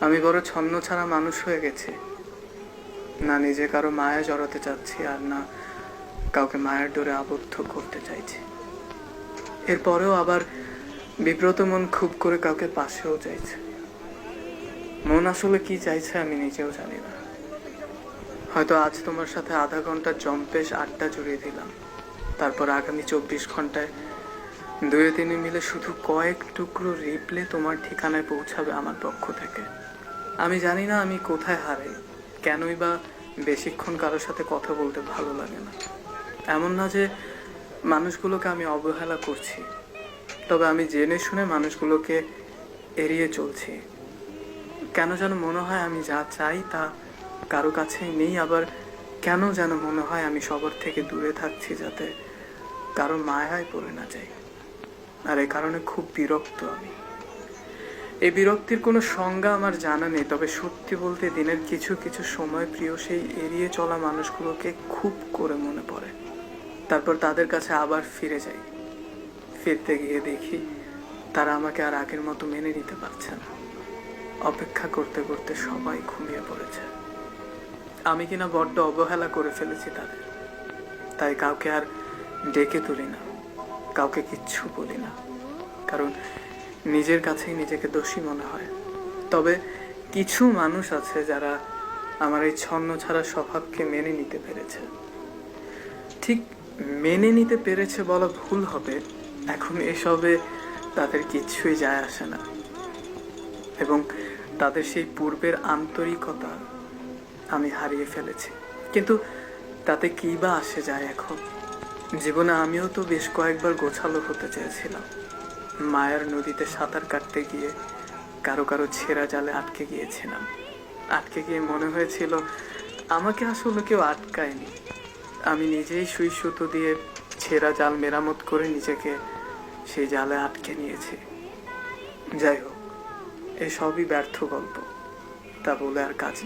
আমি বড় ছন্ন ছাড়া মানুষ হয়ে গেছি। না নিজে কারো মায়া জড়াতে চাচ্ছি, আর না কাউকে মায়ের ডোরে আবদ্ধ করতে চাইছি। এরপরেও আবার বিব্রত মন খুব করে কাউকে পাশেও চাইছে। মন আসলে কি চাইছে আমি নিজেও জানি না। হয়তো আজ তোমার সাথে আধা ঘন্টা জম্পেশ আড্ডা জুড়িয়ে দিলাম, তারপর আগামী 24 ঘন্টায় দুয়ে তিনে মিলে শুধু কয়েক টুকরো রিপ্লে তোমার ঠিকানায় পৌঁছাবে আমার পক্ষ থেকে। আমি জানি না আমি কোথায় হারাই, কেনই বা বেশিক্ষণ কারোর সাথে কথা বলতে ভালো লাগে না। এমন না যে মানুষগুলোকে আমি অবহেলা করছি, তবে আমি জেনে শুনে মানুষগুলোকে এড়িয়ে চলছি। কেন যেন মনে হয় আমি যা চাই তা কারো কাছেই নেই, আবার কেন যেন মনে হয় আমি সবার থেকে দূরে থাকছি যাতে কারো মায়ায় পড়ে না যাই। আর এ কারণে খুব বিরক্ত আমি। এই বিরক্তির কোনো সংজ্ঞা আমার জানা নেই, তবে সত্যি বলতে দিনের কিছু কিছু সময় প্রিয় সেই এড়িয়ে চলা মানুষগুলোকে খুব করে মনে পড়ে। তারপর তাদের কাছে আবার ফিরে যাই। ফিরতে গিয়ে দেখি তারা আমাকে আর আগের মতো মেনে নিতে পারছে না। অপেক্ষা করতে করতে সবাই ঘুমিয়ে পড়েছে। আমি কিনা বড্ড অবহেলা করে ফেলেছি তাদের, তাই কাউকে আর ডেকে তুলি না, কাউকে কিচ্ছু বলি না, কারণ নিজের কাছেই নিজেকে দোষী মনে হয়। তবে কিছু মানুষ আছে যারা আমার এই ছন্ন ছাড়া স্বভাবকে মেনে নিতে পেরেছে। ঠিক মেনে নিতে পেরেছে বলা ভুল হবে, এখন এসবে তাদের কিচ্ছুই যায় আসে না, এবং তাদের সেই পূর্বের আন্তরিকতা আমি হারিয়ে ফেলেছি। কিন্তু তাতে কী বা আসে যায় এখন? জীবনে আমিও তো বেশ কয়েকবার গোছালো হতে চেয়েছিলাম। মায়ার নদীতে সাঁতার কাটতে গিয়ে কারো কারো ছেঁড়া জালে আটকে গিয়েছিলাম। আটকে গিয়ে মনে হয়েছিল আমাকে আসলে কেউ আটকায়নি, আমি নিজেই সুই সুতো দিয়ে ছেঁড়া জাল মেরামত করে নিজেকে সেই জালে আটকে নিয়েছি। যাই হোক, এসবই ব্যর্থ গল্প, তা বলে আর কাজ নেই।